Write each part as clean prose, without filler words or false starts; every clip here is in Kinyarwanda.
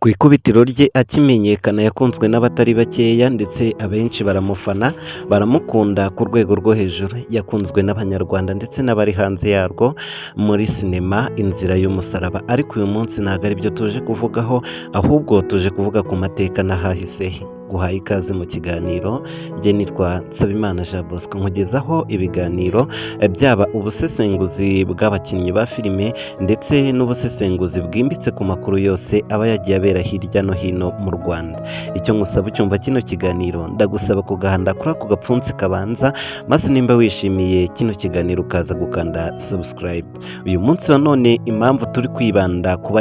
Ku ikubitiro rye akimenyekana yakunzwe n'abatari bakeya ndetse abenshi baramufana, baramukunda ku rwego rwo hejuru. Yakunzwe n'Abanyarwanda ndetse n'abari hanze yarwo muri sinema Inzira y'Umusaraba. Ariko uyu munsi ntabwo ari byo tuje kuvugaho, ahubwo tuje kuvuga ku mateka n'ahahise. Guhaye ikaze mu kiganiro, njye nitwa Nsabimana Jean Bosco, nkugezaho ibiganiro byaba ubusesenguzi bw'abakinnyi ba filime ndetse n'ubusesenguzi bwimbitse ku makuru yose aba yagiye abera hirya no hino mu Rwanda. Icyo ngusaba ucyumva kino kiganiro, ndagusaba kugahanda kuri ako gapfunsi kabanza, maze nimba wishimiye kino kiganiro ukaza gukanda subscribe. Uyu munsi wa none impamvu turi kwibanda ku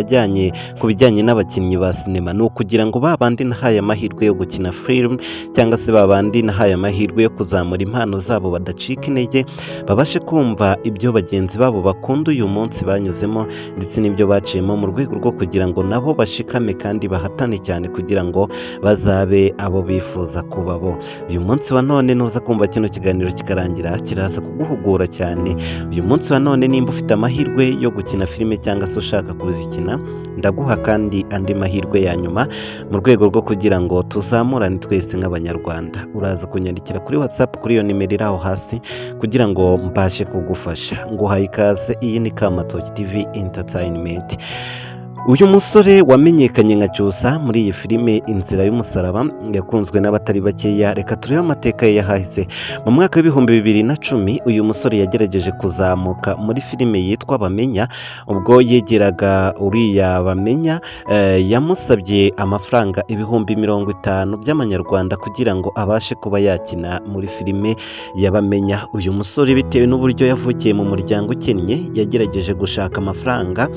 bijyanye n'abakinnyi ba sinema ni ukugira ngo babandi nahaye amahirwe yo gukina film cyangwa se babandi nahaye amahirwe yo kuzamura impano zabo badacika intege, babashe kumva ibyo bagenzi babo bakunda uyu munsi banyuzemo ndetse n'ibyo baciyemo, mu rwego rwo kugira ngo nabo bashikame kandi bahatane cyane kugira ngo bazabe abo bifuza kuba bo. Uyu munsi wa none nuza kumva kino kiganiro kikarangira, kiraza kuguhugura cyane. Uyu munsi wa none nimba ufite amahirwe yo gukina filime cyangwa se ushaka kuzikina, ndaguha kandi andi mahirwe ya nyuma mu rwego rwo kugira ngo tuzamurane twese nk'Abanyarwanda. Uraza kunyandikira kuri WhatsApp kuri iyo nimero iri aho hasi kugira ngo mbashe kugufasha. Nguhaye ikaze, iyi ni Kamatoki TV Entertainment. Uyu musore wamenyekanye nka Cyusa muri iyi filime Inzira y'Umusaraba yakunzwe n'abatari bakeya. Reka turebe amateka ye yahahise. Mu mwaka w'2010 uyu musore yagerageje kuzamuka muri filime yitwa Bamenya. Ubwo yegeraga uriya Bamenya, yamusabye amafaranga 50,000 by'amanyarwanda kugira ngo abashe kuba yakina muri filime ya Bamenya. Uyu musore bitewe n'uburyo yavukiye mu muryango ukennye, yagerageje gushaka amafaranga,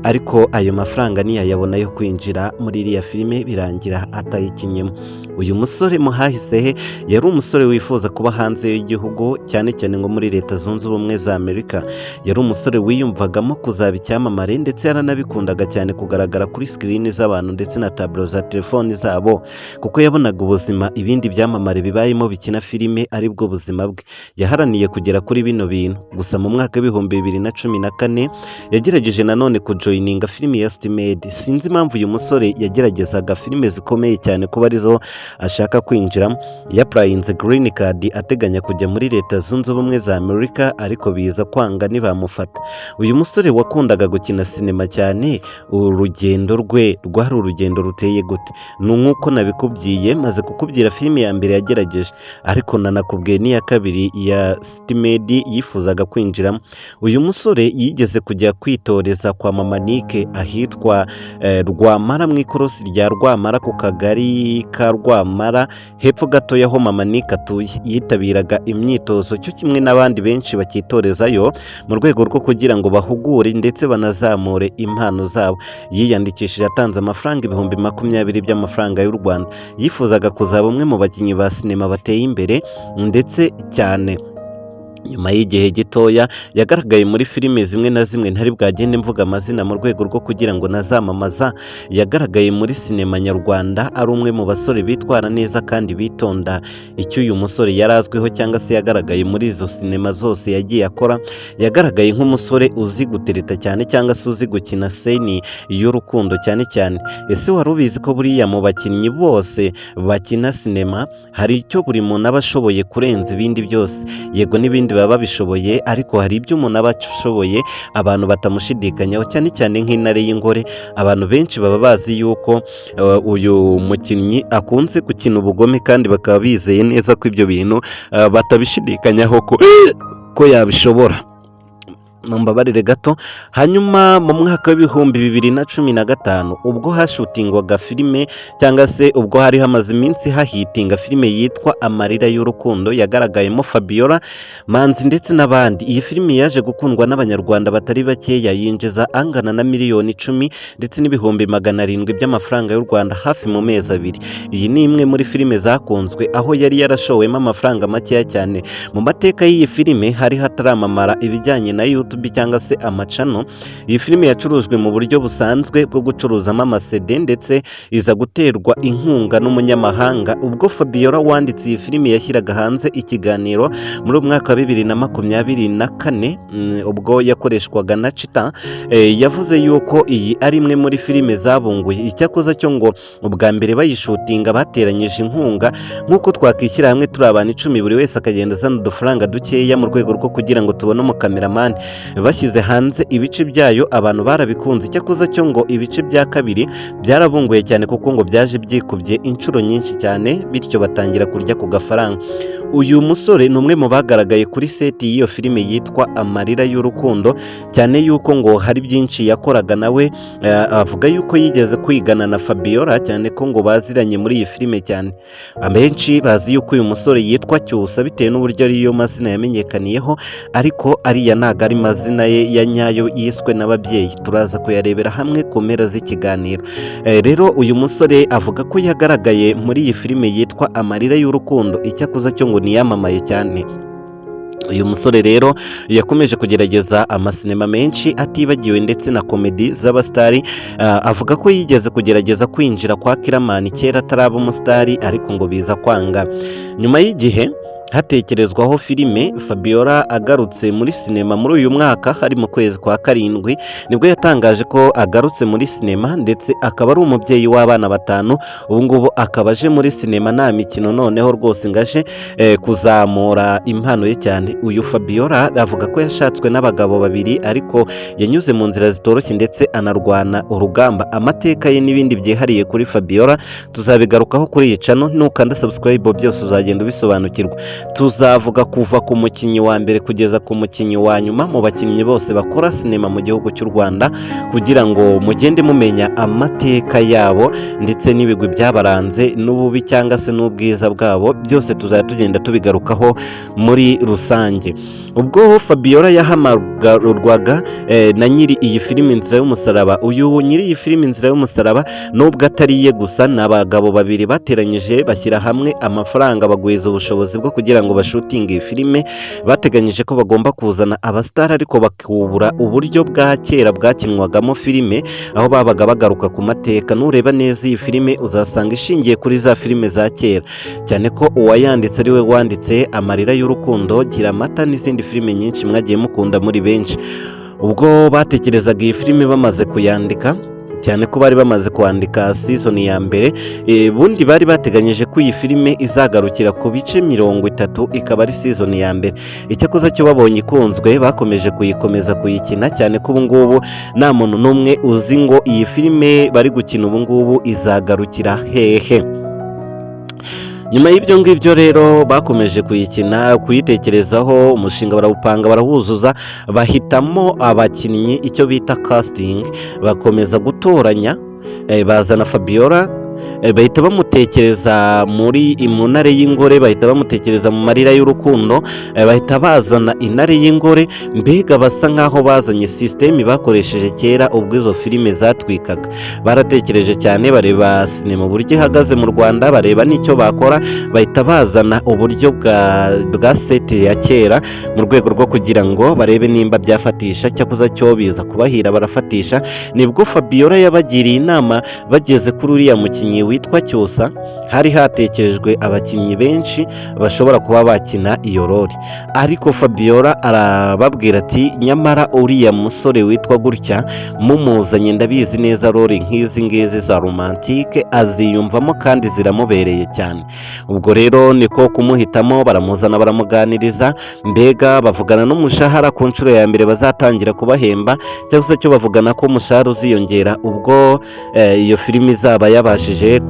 ariko ayo mafaranga ntiyayabona yo kwinjira muri iriya filime, birangira atayikinyemo. Uyu musore muhahise he yari umusore wifuza kuba hanze y'igihugu, cyane cyane ngo muri Leta Zunze Ubumwe za Amerika. Yari umusore wiyumvagamo kuzaba icyamamare ndetse yaranabikundaga cyane kugaragara kuri screen z'abantu ndetse na tableau za telefoni zabo, kuko yabonaga ubuzima ibindi byamamare bibayemo bikina filime ari bwo buzima bwe. Yaharaniye kugera kuri bino bintu, gusa mu mwaka w'2014 yagerageje nanone kujoininga filime ya Stimade. Sinzi impamvu uyu musore yageragezaga filime zikomeye cyane kuba arizo ashaka kwinjiramo. Yapurayinze green card ateganya kujya muri Leta Zunze Ubumwe za Amerika, ariko biza kwanga ntibamufata. Uyu musore wakundaga gukina sinema cyane, urugendo rwe rwari urugendo ruteye gute? Ni nk'uko nabikubwiye, maze kukubwira filime ya mbere yagerageje, ariko nanakubwiye n'iya kabiri ya Stimade yifuzaga kwinjiramo. Uyu musore yigeze kujya kwitoreza kwa Mama Nike ahitwa Rwamara, mu ikorosi rya Rwamara ku kagari ka Rwamara, hepfo gato y'aho Mama Nike atuye. Yitabiraga imyitozo cyo kimwe n'abandi benshi bakitorezayo mu rwego rwo kugira ngo bahugure ndetse banazamure impano zabo. Yiyandikishije atanze amafaranga 20,000 by'amafaranga y'u Rwanda. Yifuzaga kuzaba umwe mu bakinnyi ba sinema bateye imbere ndetse cyane. Nyuma y'igihe gitoya yagaragaye muri filime zimwe na zimwe ntari bwagende mvuga amazina mu rwego rwo kugira ngo nazamamaza. Yagaragaye muri sinema nyarwanda ari umwe mu basore bitwara neza kandi bitonda. Icyo uyu musore yarazwiho cyangwa se yagaragaye muri izo sinema zose yagiye akora, yagaragaye nk'umusore uzi gutereta cyane cyangwa se uzi gukina seni y'urukundo cyane cyane. Ese wari ubizi ko buriya mu bakinnyi bose bakina sinema hari icyo buri muntu aba ashoboye kurenza ibindi byose? Yego n'ibindi baba babishoboye, ariko hari ibyo umuntu aba ashoboye abantu batamushidikanyaho, cyane cyane nk'intare y'ingore. Abantu benshi baba bazi yuko uyu mukinnyi akunze gukina ubugome, kandi bakaba bizeye neza ko ibyo bintu batabishidikanyaho ko yabishobora. Mumbabarire gato. Hanyuma mu mwaka w'2015 ubwo hashutingwaga filime cyangwa se ubwo hari hamaze iminsi hahitinga filime yitwa Amarira y'Urukundo, yagaragayemo Fabiola Manzi ndetse n'abandi. Iyi filime yaje gukundwa n'Abanyarwanda batari bakeya, yinjiza angana na miliyoni 10 ndetse n'ibihumbi 700 by'amafaranga y'u Rwanda hafi mu mezi abiri. Iyi ni imwe muri filime zakunzwe, aho yari yarashowemo amafaranga makeya cyane. Mu mateka y'iyi filime hari hataramamara ibijyanye na YouTube YouTube cyangwa se amacano. Iyi filime yacurujwe mu buryo busanzwe bwo gucuruzamo amasede ndetse iza guterwa inkunga n'umunyamahanga. Ubwo Fabiola wanditse iyi filime yashyiraga hanze ikiganiro muri umwaka wa 2024 ubwo yakoreshwaga na Chita, yavuze yuko iyi ari imwe muri filime zabunguye. Icyakoza cyo ngo ubwa mbere bayishutinga bateranyije inkunga nk'uko twakwishyira hamwe turi abantu 10 buri wese akagenda azana udufaranga dukeya mu rwego rwo kugira ngo tubone umukameramani. Bashyize hanze ibice byayo abantu barabikunze. Icyakoza cyo ngo ibice bya kabiri byarabunguye cyane kuko ngo byaje byikubye inshuro nyinshi cyane, bityo batangira kurya ku gafaranga. Uyu musore ni umwe mu bagaragaye kuri seti y'iyo filime yitwa Amarira y'Urukundo, cyane yuko ngo hari byinshi yakoraga nawe. Avuga yuko yigeze kwigana na Fabiola, cyane ko ngo baziranye muri iyi filime cyane. Abenshi bazi yuko uyu musore yitwa Cyusa bitewe n'uburyo ariyo mazina yamenyekaniyeho, ariko ariya ntago ari mazina ye ya nyayo yiswe n'ababyeyi. Turaza kuyarebera hamwe ku mpera z'ikiganiro. Rero uyu musore avuga ko yagaragaye muri iyi filime yitwa Amarira y'Urukundo, icyakoze cyo ngo niyamamaye cyane. Uyu musore rero yakomeje kugerageza amasinema menshi atibagiwe ndetse na komedi z'abastari. Avuga ko yigeze kugerageza kwinjira kwa Kiramani kera ataraba umusitari, ariko ngo biza kwanga. Nyuma y'igihe hatekerezwaho filime, Fabiola agarutse muri sinema muri uyu mwaka, hari mu kwezi kwa karindwi nibwo yatangaje ko agarutse muri sinema, ndetse akaba ari umubyeyi w'abana 5. Ubu ngubu akaba aje muri sinema nta mikino, noneho rwose ngaje kuzamura impano ye cyane. Uyu Fabiola avuga ko yashatswe n'abagabo 2 ariko yanyuze mu nzira zitoroshye ndetse anarwana urugamba. Amateka ye n'ibindi byihariye kuri Fabiola tuzabigarukaho kuri iyi channel. Nukanda subscribe byose uzagenda ubisobanukirwa. Tuzavuga kuva ku mukinnyi wa mbere kugeza ku mukinnyi wa nyuma mu bakinnyi bose bakora sinema mu gihugu cy'u Rwanda, kugira ngo mugende mumenya amateka yabo ndetse n'ibigwi byabaranze n'ububi cyangwa se n'ubwiza bwabo, byose tuzajya tugenda tubigarukaho muri rusange. Ubwo Fabiola yahamagarwaga na nyiri iyi filime Inzira y'Umusaraba. Uyu nyiri iyi filime Inzira y'Umusaraba nubwo atari ye gusa, n'abagabo 2 bateranyije bashyira hamwe amafaranga bagwiza ubushobozi bwo kugira ngo bashutinge iyi filime. Bateganyije ko bagomba kuzana abastari ariko bakubura uburyo bwa kera bwakinwagamo filime, aho babaga bagaruka ku mateka. Nureba neza iyi filime uzasanga ishingiye kuri za filime za kera, cyane ko uwayanditse ari we wanditse Amarira y'Urukundo, Gira Amata n'izindi filime nyinshi mwagiye mukunda muri benshi. Ubwo batekerezaga iyi filime bamaze kuyandika, cyane ko bari bamaze kwandika season ya mbere, bundi bari bateganyije ko iyi filime izagarukira ku bice 30 ikaba ari season ya mbere. Icyakoze cyo babonye ikunzwe bakomeje kuyikina, cyane ko ubu ngubu nta muntu n'umwe uzi ngo iyi filime bari gukina ubu ngubu izagarukira hehe. Nyuma y'ibyo ngibyo rero bakomeje kuyitekerezaho, umushinga barawupanga barawuzuza, bahitamo abakinnyi icyo bita casting, bakomeza gutoranya, bazana Fabiola, bahita bamutekereza mu ntare y'ingore, bahita bamutekereza mu Marira y'Urukundo, bahita bazana intare y'ingore. Mbega basa nkaho bazanye system bakoresheje kera ubwo izo filime zatwikaga. Baratekereje cyane, bareba sinema uburyo ihagaze mu Rwanda, bareba n'icyo bakora, bahita bazana uburyo bwa set ya kera mu rwego rwo kugira ngo barebe nimba byafatisha. Cyakuza cyo biza kubahira barafatisha. Nibwo Fabiola yabagiriye inama, bageze kuri uriya mukinnyi witwa Cyusa, hari hatekerejwe abakinnyi benshi bashobora kuba bakina iyo role, ariko Fabiola arababwira ati nyamara uriya musore witwa gutya mumuzanye ndabizi neza role nk'izi ngizi za romantique aziyumvamo kandi ziramubereye cyane. Ubwo rero niko kumuhitamo, baramuzana baramuganiriza, mbega bavugana n'umushahara ku nshuro ya mbere bazatangira kubahemba, cyangwa se cyo bavugana ko umushahara uziyongera ubwo iyo filime izaba yabashije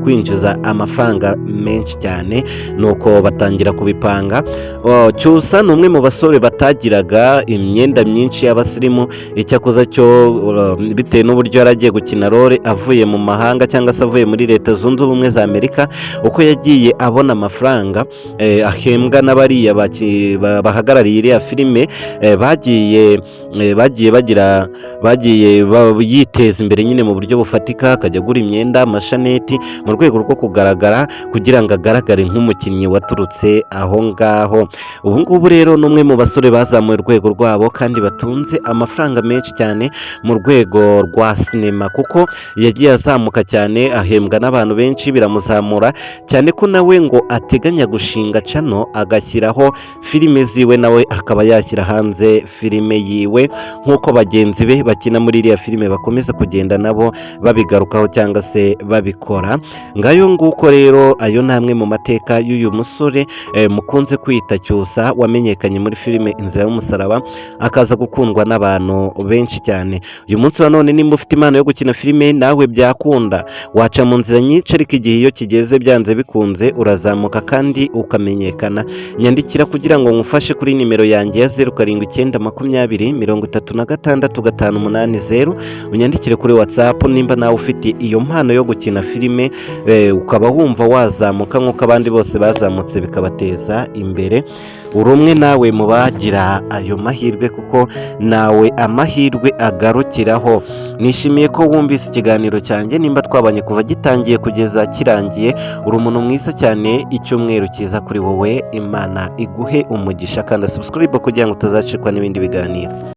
kwinjiza amafaranga menshi cyane. Nuko batangira kubipanga. Cyusa ni umwe mu basore batagiraga imyenda myinshi y'abasirimu, icyakoza cyo bitewe n'uburyo yaragiye gukina role avuye mu mahanga cyangwa se avuye muri Leta Zunze Ubumwe za Amerika, uko yagiye abona amafaranga ahembwa n'abariya bahagarariye iriya filime, bagiye yiteza imbere nyine mu buryo bufatika, akajya agura imyenda, amashaneti mu rwego rwo kugaragara kugira ngo agaragare nk'umukinnyi waturutse aho ngaho. Ubu ngubu rero ni umwe mu basore bazamuye urwego rwabo kandi batunze amafaranga menshi cyane mu rwego rwa sinema, kuko yagiye azamuka cyane, ahembwa n'abantu benshi, biramuzamura cyane ko nawe ngo ateganya gushinga cano agashyiraho filime ziwe, nawe akaba yashyira hanze filime yiwe nk'uko bagenzi be bakina muri iriya filime bakomeza kugenda nabo babigarukaho cyangwa se babikora. Ngayo nguko rero, ayo ni amwe mu mateka y'uyu musore mukunze kwita Cyusa, wamenyekanye muri filime Inzira y'Umusaraba akaza gukundwa n'abantu benshi cyane. Uyu munsi wa none nimba ufite impano yo gukina filime nawe byakunda, waca mu nzira nyinshi, ariko igihe iyo kigeze byanze bikunze urazamuka kandi ukamenyekana. Nyandikira kugira ngo ngufashe kuri nimero yanjye ya 0720 unyandikire kuri WhatsApp nimba nawe ufite iyo mpano yo gukina filime, ukaba wumva wazamuka nk'uko abandi bose bazamutse bikabateza imbere. Uri umwe nawe mu bagira ayo mahirwe, kuko nawe amahirwe agarukiraho. Nishimiye ko wumvise ikiganiro cyanjye, nimba twabanye kuva gitangiye kugeza kirangiye. Uri umuntu mwiza cyane, icyumweru cyiza kuri wowe, Imana iguhe umugisha, kandi subscribe kugira ngo utazacikwa n'ibindi biganiro.